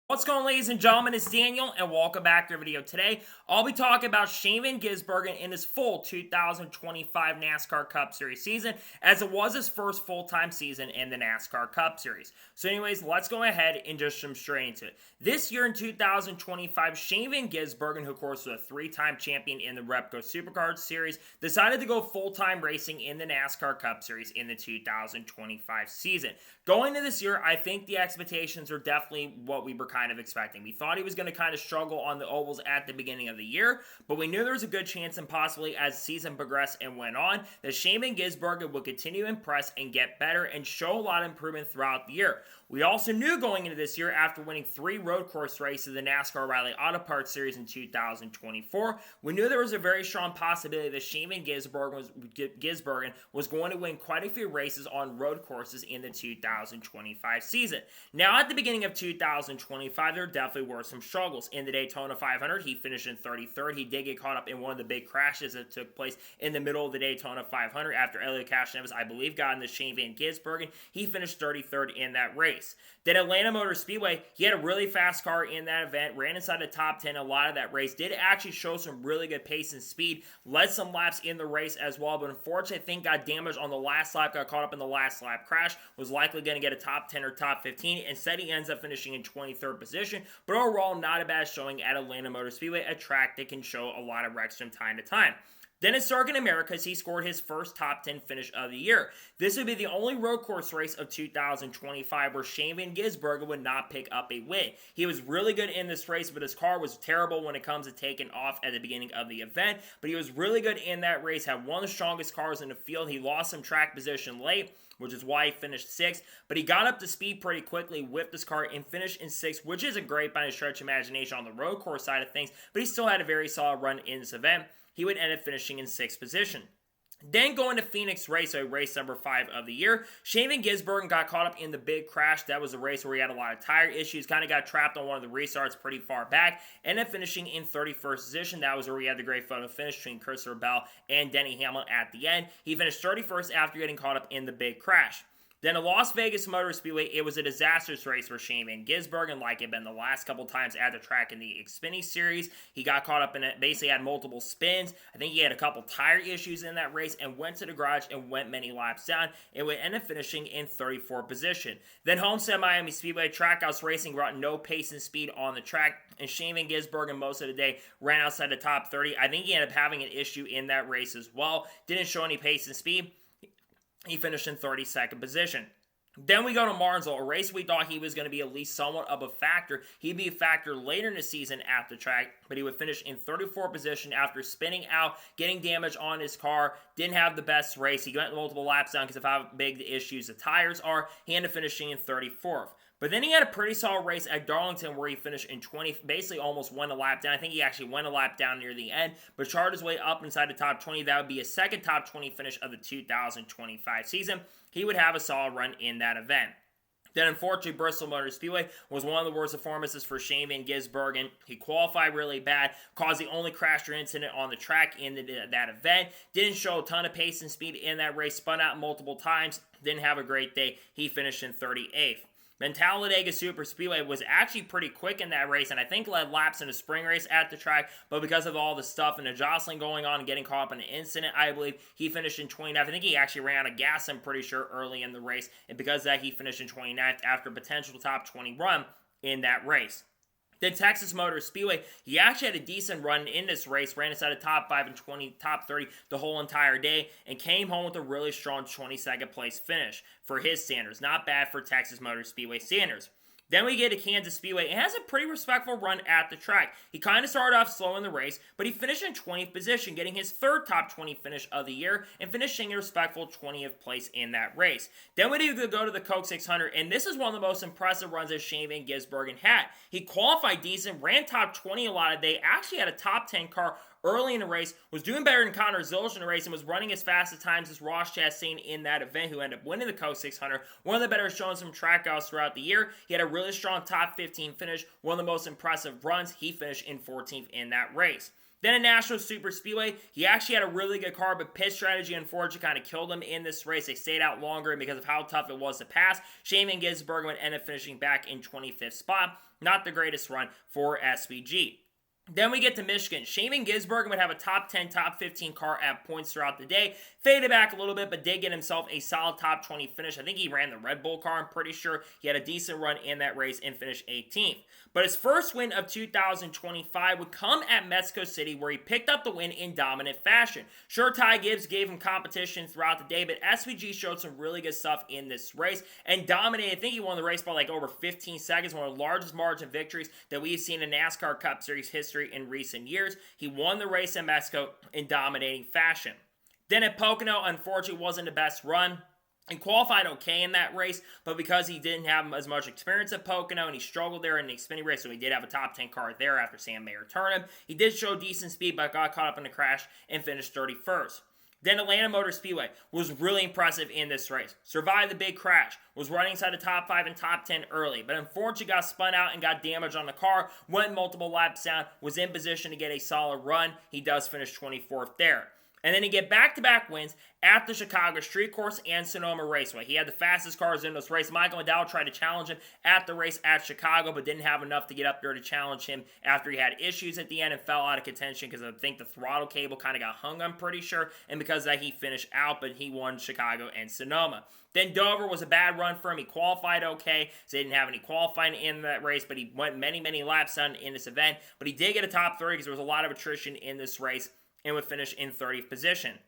What's going on, ladies and gentlemen? It's Daniel, and welcome back to our video. Today, I'll be talking about Shane Gisbergen in his full 2025 NASCAR Cup Series season, as it was his first full-time season in the NASCAR Cup Series. So anyways, let's go ahead and just jump straight into it. This year in 2025, Shane Gisbergen, who of course was a three-time champion in the Repco Supercars Series, decided to go full-time racing in the NASCAR Cup Series in the 2025 season. Going into this year, I think the expectations are definitely what we were kind of expecting. We thought he was going to kind of struggle on the ovals at the beginning of the year, but we knew there was a good chance, and possibly as the season progressed and went on, that Shane Gisbergen would continue to impress and get better and show a lot of improvement throughout the year. We also knew going into this year, after winning 3 road course races in the NASCAR Rally Auto Parts Series in 2024, we knew there was a very strong possibility that Shane Gisbergen was going to win quite a few races on road courses in the 2025 season. Now, at the beginning of 2025, there definitely were some struggles. In the Daytona 500, he finished in 33rd. He did get caught up in one of the big crashes that took place in the middle of the Daytona 500 after Elio Castroneves, I believe, got in the Shane Gisbergen. He finished 33rd in that race. Then Atlanta Motor Speedway, he had a really fast car in that event, ran inside the top 10 a lot of that race, did actually show some really good pace and speed, led some laps in the race as well, but unfortunately I think got damaged on the last lap, got caught up in the last lap crash, was likely going to get a top 10 or top 15. Instead, he ends up finishing in 23rd position, but overall not a bad showing at Atlanta Motor Speedway, a track that can show a lot of wrecks from time to time. Then at Circuit Americas, he scored his first top 10 finish of the year. This would be the only road course race of 2025 where Shane Gisbergen would not pick up a win. He was really good in this race, but his car was terrible when it comes to taking off at the beginning of the event. But he was really good in that race, had one of the strongest cars in the field. He lost some track position late, which is why he finished 6th. But he got up to speed pretty quickly, whipped his car, and finished in 6th, which isn't great by any stretch of imagination on the road course side of things, but he still had a very solid run in this event. He would end up finishing in 6th position. Then going to Phoenix Raceway, race number 5 of the year, Shane Gisbergen got caught up in the big crash. That was a race where he had a lot of tire issues, kind of got trapped on one of the restarts pretty far back, ended up finishing in 31st position. That was where we had the great photo finish between Christopher Bell and Denny Hamlin at the end. He finished 31st after getting caught up in the big crash. Then at Las Vegas Motor Speedway, it was a disastrous race for Shane Gisbergen, like it had been the last couple times at the track in the Xfinity Series. He got caught up in it, basically had multiple spins. I think he had a couple tire issues in that race and went to the garage and went many laps down. It would end up finishing in 34th position. Then Homestead Miami Speedway Trackhouse Racing brought no pace and speed on the track, and Shane Gisbergen most of the day ran outside the top 30. I think he ended up having an issue in that race as well. Didn't show any pace and speed. He finished in 32nd position. Then we go to Martinsville, a race we thought he was going to be at least somewhat of a factor. He'd be a factor later in the season at the track, but he would finish in 34th position after spinning out, getting damage on his car, didn't have the best race. He went multiple laps down because of how big the issues the tires are. He ended up finishing in 34th. But then he had a pretty solid race at Darlington where he finished in 20, basically almost went a lap down. I think he actually went a lap down near the end, but charged his way up inside the top 20. That would be his second top 20 finish of the 2025 season. He would have a solid run in that event. Then, unfortunately, Bristol Motor Speedway was one of the worst performances for Shane Gisbergen. He qualified really bad, caused the only crash or incident on the track in that event. Didn't show a ton of pace and speed in that race, spun out multiple times, didn't have a great day. He finished in 38th. Then Talladega Super Speedway was actually pretty quick in that race, and I think led laps in a spring race at the track, but because of all the stuff and the jostling going on and getting caught up in an incident, I believe he finished in 29th. I think he actually ran out of gas, I'm pretty sure, early in the race, and because of that, he finished in 29th after a potential top 20 run in that race. Then Texas Motor Speedway, he actually had a decent run in this race, ran inside the top 5 and top 30 the whole entire day, and came home with a really strong 22nd place finish for his standards. Not bad for Texas Motor Speedway standards. Then we get to Kansas Speedway. It has a pretty respectful run at the track. He kind of started off slow in the race, but he finished in 20th position, getting his third top 20 finish of the year and finishing a respectful 20th place in that race. Then we do go to the Coke 600, and this is one of the most impressive runs that Shane Gisbergen had. He qualified decent, ran top 20 a lot of the day, actually had a top 10 car early in the race, was doing better than Connor Zilisch in the race, and was running as fast at times as Ross Chastain in that event, who ended up winning the Coke 600. One of the better showings from Trackhouse throughout the year. He had a really strong top 15 finish, one of the most impressive runs. He finished in 14th in that race. Then at National Super Speedway, he actually had a really good car, but pit strategy unfortunately kind of killed him in this race. They stayed out longer, and because of how tough it was to pass, Shaman Gisbergen would end up finishing back in 25th spot. Not the greatest run for SVG. Then we get to Michigan. Shaman Gisbergen would have a top 10, top 15 car at points throughout the day. Faded back a little bit, but did get himself a solid top 20 finish. I think he ran the Red Bull car. I'm pretty sure he had a decent run in that race and finished 18th. But his first win of 2025 would come at Mexico City, where he picked up the win in dominant fashion. Sure, Ty Gibbs gave him competition throughout the day, but SVG showed some really good stuff in this race and dominated. I think he won the race by like over 15 seconds, one of the largest margin victories that we've seen in NASCAR Cup Series history in recent years. He won the race in Mexico in dominating fashion. Then at Pocono, unfortunately, wasn't the best run. He qualified okay in that race, but because he didn't have as much experience at Pocono and he struggled there in the Xfinity race, so he did have a top 10 car there after Sam Mayer turned him. He did show decent speed, but got caught up in a crash and finished 31st. Then Atlanta Motor Speedway was really impressive in this race. Survived the big crash, was running inside the top 5 and top 10 early, but unfortunately got spun out and got damage on the car, went multiple laps down, was in position to get a solid run. He does finish 24th there. And then he get back-to-back wins at the Chicago Street Course and Sonoma Raceway. He had the fastest cars in this race. Michael McDowell tried to challenge him at the race at Chicago, but didn't have enough to get up there to challenge him after he had issues at the end and fell out of contention because I think the throttle cable kind of got hung, I'm pretty sure, and because of that he finished out, but he won Chicago and Sonoma. Then Dover was a bad run for him. He qualified okay, so he didn't have any qualifying in that race, but he went many, many laps down in this event. But he did get a top 30 because there was a lot of attrition in this race and would finish in 30th position.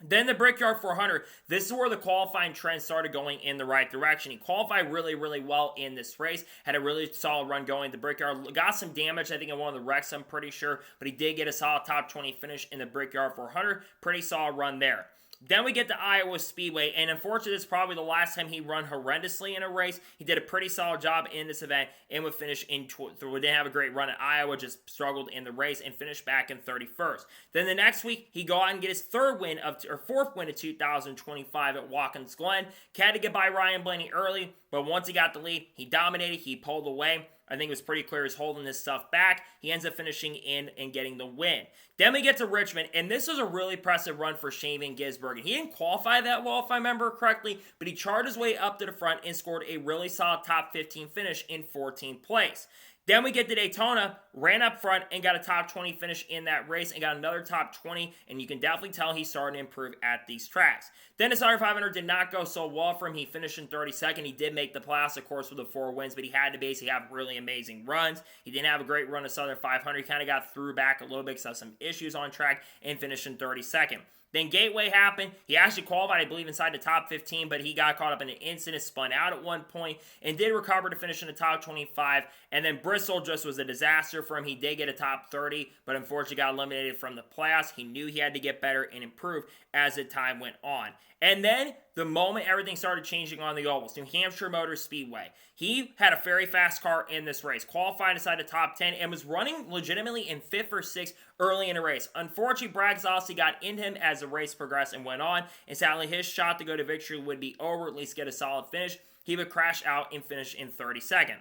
Then the Brickyard 400, this is where the qualifying trend started going in the right direction. He qualified really, really well in this race, had a really solid run going. The Brickyard got some damage, I think, in one of the wrecks, I'm pretty sure, but he did get a solid top 20 finish in the Brickyard 400. Pretty solid run there. Then we get to Iowa Speedway, and unfortunately, this is probably the last time he run horrendously in a race. He did a pretty solid job in this event and would finish in, we didn't have a great run at Iowa, just struggled in the race and finished back in 31st. Then the next week, he go out and get his fourth win of 2025 at Watkins Glen. Had to get by Ryan Blaney early, but once he got the lead, he dominated, he pulled away. I think it was pretty clear he's holding this stuff back. He ends up finishing in and getting the win. Then we get to Richmond, and this was a really impressive run for Shaman Gisbergen. He didn't qualify that well, if I remember correctly, but he charged his way up to the front and scored a really solid top 15 finish in 14th place. Then we get to Daytona, ran up front and got a top 20 finish in that race and got another top 20, and you can definitely tell he's starting to improve at these tracks. Then the Southern 500 did not go so well for him. He finished in 32nd. He did make the playoffs, of course, with the 4 wins, but he had to basically have really amazing runs. He didn't have a great run of Southern 500. He kind of got through back a little bit because of some issues on track and finished in 32nd. Then Gateway happened. He actually qualified, I believe, inside the top 15, but he got caught up in an incident, spun out at one point, and did recover to finish in the top 25. And then Bristol just was a disaster for him. He did get a top 30, but unfortunately got eliminated from the playoffs. He knew he had to get better and improve as the time went on. And then the moment everything started changing on the ovals, New Hampshire Motor Speedway. He had a very fast car in this race, qualified inside the top 10, and was running legitimately in 5th or 6th early in the race. Unfortunately, Brad Zossi got into him as the race progressed and went on, and sadly his shot to go to victory would be over, at least get a solid finish. He would crash out and finish in 32nd.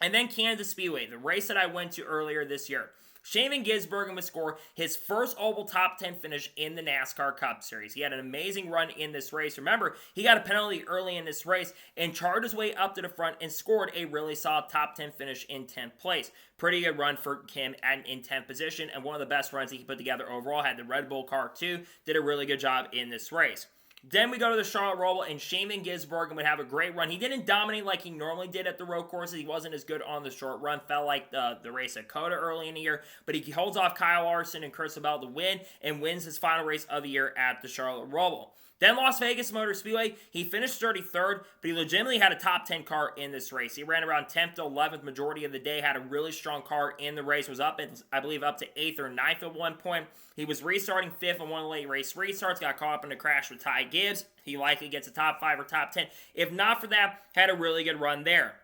And then Kansas Speedway, the race that I went to earlier this year. Shaman Gisbergen would score his first oval top 10 finish in the NASCAR Cup Series. He had an amazing run in this race. Remember, he got a penalty early in this race and charged his way up to the front and scored a really solid top 10 finish in 10th place. Pretty good run for him in 10th position, and one of the best runs he put together overall. Had the Red Bull car too. Did a really good job in this race. Then we go to the Charlotte Roval, and Shaman Gisbergen would have a great run. He didn't dominate like he normally did at the road courses. He wasn't as good on the short run. Felt like the race at Coda early in the year. But he holds off Kyle Larson and Chris Abel to win and wins his final race of the year at the Charlotte Roval. Then Las Vegas Motor Speedway, he finished 33rd, but he legitimately had a top 10 car in this race. He ran around 10th to 11th majority of the day, had a really strong car in the race, was up, I believe, up to 8th or 9th at one point. He was restarting 5th on one of the late race restarts, got caught up in a crash with Ty Gibbs. He likely gets a top 5 or top 10. If not for that, had a really good run there.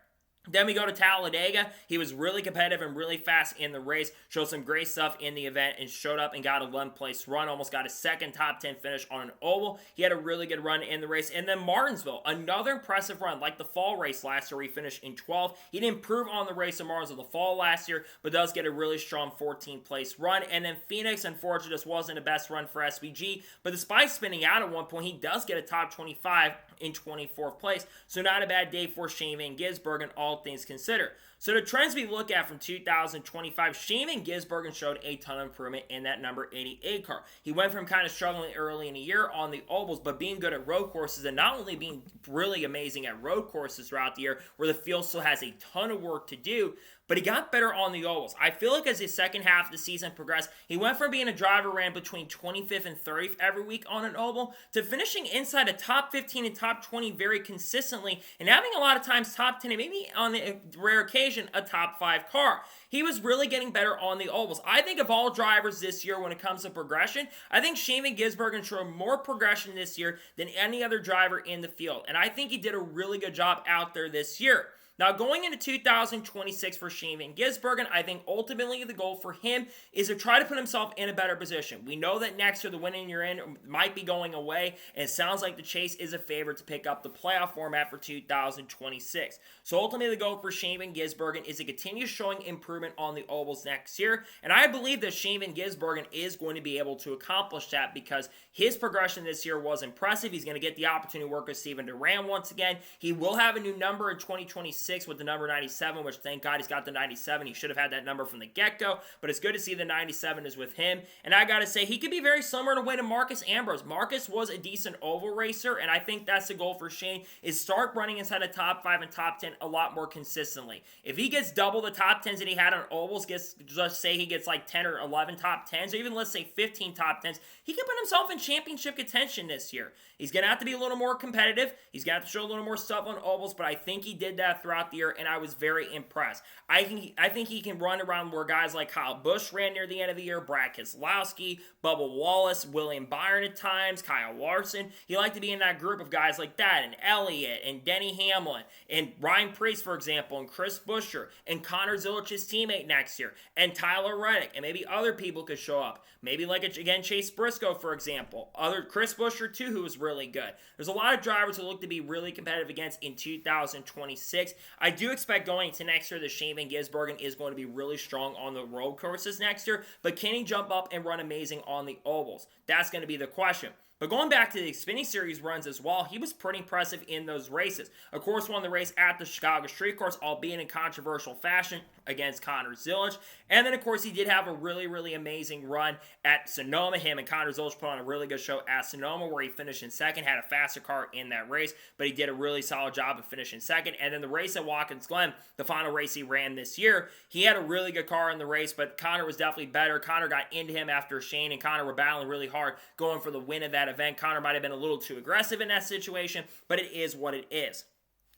Then we go to Talladega. He was really competitive and really fast in the race, showed some great stuff in the event, and showed up and got a 11th-place run, almost got a second top 10 finish on an oval. He had a really good run in the race. And then Martinsville, another impressive run, like the fall race last year where he finished in 12th. He didn't improve on the race of Martinsville the fall last year, but does get a really strong 14th-place run. And then Phoenix, unfortunately, just wasn't the best run for SVG, but despite spinning out at one point, he does get a top 25 in 24th place. So not a bad day for Shane Van Gisbergen, all things considered. So the trends we look at from 2025, Shane Van Gisbergen showed a ton of improvement in that number 88 car. He went from kind of struggling early in the year on the ovals, but being good at road courses, and not only being really amazing at road courses throughout the year, where the field still has a ton of work to do, but he got better on the ovals. I feel like as his second half of the season progressed, he went from being a driver ran between 25th and 30th every week on an oval to finishing inside a top 15 and top 20 very consistently, and having a lot of times top 10 and maybe on the rare occasion a top 5 car. He was really getting better on the ovals. I think of all drivers this year when it comes to progression, I think Shane Van Gisbergen showed more progression this year than any other driver in the field, and I think he did a really good job out there this year. Now, going into 2026 for Shane Van Gisbergen, I think ultimately the goal for him is to try to put himself in a better position. We know that next year the winning you're in might be going away, and it sounds like the chase is a favorite to pick up the playoff format for 2026. So ultimately the goal for Shane Van Gisbergen is to continue showing improvement on the ovals next year, and I believe that Shane Van Gisbergen is going to be able to accomplish that because his progression this year was impressive. He's going to get the opportunity to work with Steven Duran once again. He will have a new number in 2026 with the number 97, which thank God he's got the 97. He should have had that number from the get-go, but it's good to see the 97 is with him. And I gotta say, he could be very similar to way to Marcus Ambrose. Marcus was a decent oval racer, and I think that's the goal for Shane, is start running inside the top 5 and top 10 a lot more consistently. If he gets double the top 10s that he had on ovals, just say he gets like 10 or 11 top 10s, or even let's say 15 top 10s, he can put himself in championship contention this year. He's going to have to be a little more competitive. He's going to have to show a little more stuff on ovals, but I think he did that throughout the year, and I was very impressed. I think he can run around where guys like Kyle Busch ran near the end of the year, Brad Keselowski, Bubba Wallace, William Byron at times, Kyle Larson. He liked to be in that group of guys like that, and Elliott, and Denny Hamlin, and Ryan Preece, for example, and Chris Buescher, and Connor Zilich's teammate next year, and Tyler Reddick, and maybe other people could show up. Maybe like, again, Chase Briscoe, for example. Chris Buescher, too, who was really good. There's a lot of drivers who look to be really competitive against in 2026. I do expect going into next year that Shane Van Gisbergen is going to be really strong on the road courses next year, but can he jump up and run amazing on the ovals? That's going to be the question. But going back to the Xfinity Series runs as well, he was pretty impressive in those races. Of course, won the race at the Chicago Street Course, albeit in controversial fashion, against Connor Zilich. And then, of course, he did have a really, really amazing run at Sonoma. Him and Connor Zilich put on a really good show at Sonoma, where he finished in second, had a faster car in that race, but he did a really solid job of finishing second. And then the race at Watkins Glen, the final race he ran this year, he had a really good car in the race, but Connor was definitely better. Connor got into him after Shane and Connor were battling really hard, going for the win of that event. Connor might have been a little too aggressive in that situation, but it is what it is.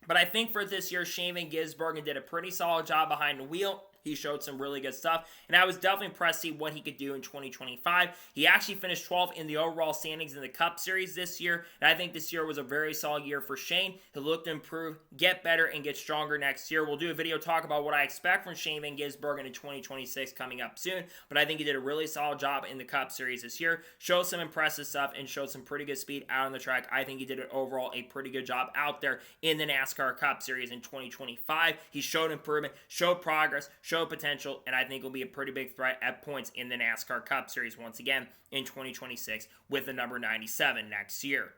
But I think for this year, Shane Van Gisbergen did a pretty solid job behind the wheel. He showed some really good stuff, and I was definitely impressed to see what he could do in 2025. He actually finished 12th in the overall standings in the Cup Series this year, and I think this year was a very solid year for Shane. He'll look to improve, get better, and get stronger next year. We'll do a video talk about what I expect from Shane Van Gisbergen in 2026 coming up soon, but I think he did a really solid job in the Cup Series this year. Showed some impressive stuff and showed some pretty good speed out on the track. I think he did overall a pretty good job out there in the NASCAR Cup Series in 2025. He showed improvement, showed progress, showed potential, and I think will be a pretty big threat at points in the NASCAR Cup Series once again in 2026 with the number 97 next year.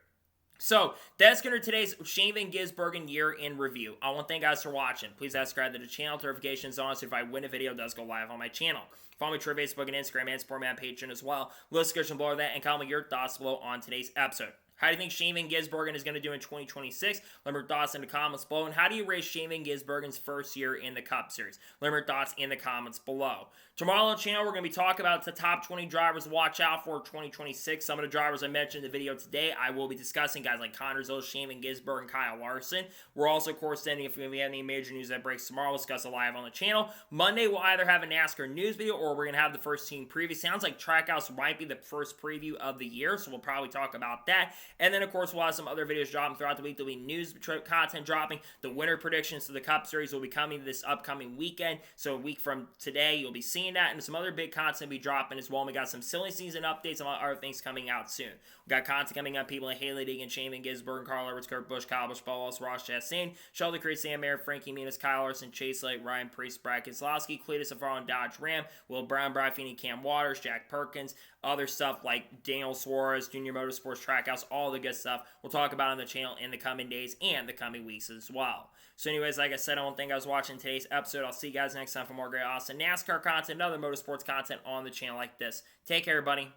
So, that's going to be today's Shane Van Gisbergen year in review. I want to thank you guys for watching. Please subscribe to the channel, notifications on, so if I win a video, it does go live on my channel. Follow me on Facebook and Instagram and Sportman Patreon as well. Little description below that, and comment your thoughts below on today's episode. How do you think Shane Van Gisbergen is going to do in 2026? Let me know your thoughts in the comments below. And how do you rate Shane Van Gisbergen's first year in the Cup Series? Let me know your thoughts in the comments below. Tomorrow on the channel, we're going to be talking about the top 20 drivers to watch out for 2026. Some of the drivers I mentioned in the video today, I will be discussing guys like Connor Zilich, Shane Van Gisbergen, Kyle Larson. We're also, of course, sending if we have any major news that breaks tomorrow, we'll discuss it live on the channel. Monday, we'll either have a NASCAR news video or we're going to have the first team preview. Sounds like Trackhouse might be the first preview of the year, so we'll probably talk about that. And then, of course, we'll have some other videos dropping throughout the week. There'll be news content dropping. The winter predictions to the Cup Series will be coming this upcoming weekend. So a week from today, you'll be seeing that. And some other big content will be dropping as well. And we got some silly season updates and other things coming out soon. We got content coming up. People like Haley Deegan, Shaman Gisbergen, Carl Edwards, Kurt Busch, Kyle Busch, Ballas, Ross Chastain, Sheldon Creed, Sam Mayer, Frankie Muniz, Kyle Larson, Chase Lake, Ryan Priest, Brad Keselowski, Cletus Navarro, Dodge Ram, Will Brown, Brian Feeney, Cam Waters, Jack Perkins, other stuff like Daniel Suarez, Junior Motorsports Trackhouse, all the good stuff we'll talk about on the channel in the coming days and the coming weeks as well. So anyways, like I said, I don't think I was watching today's episode. I'll see you guys next time for more great, awesome NASCAR content and other motorsports content on the channel like this. Take care, everybody.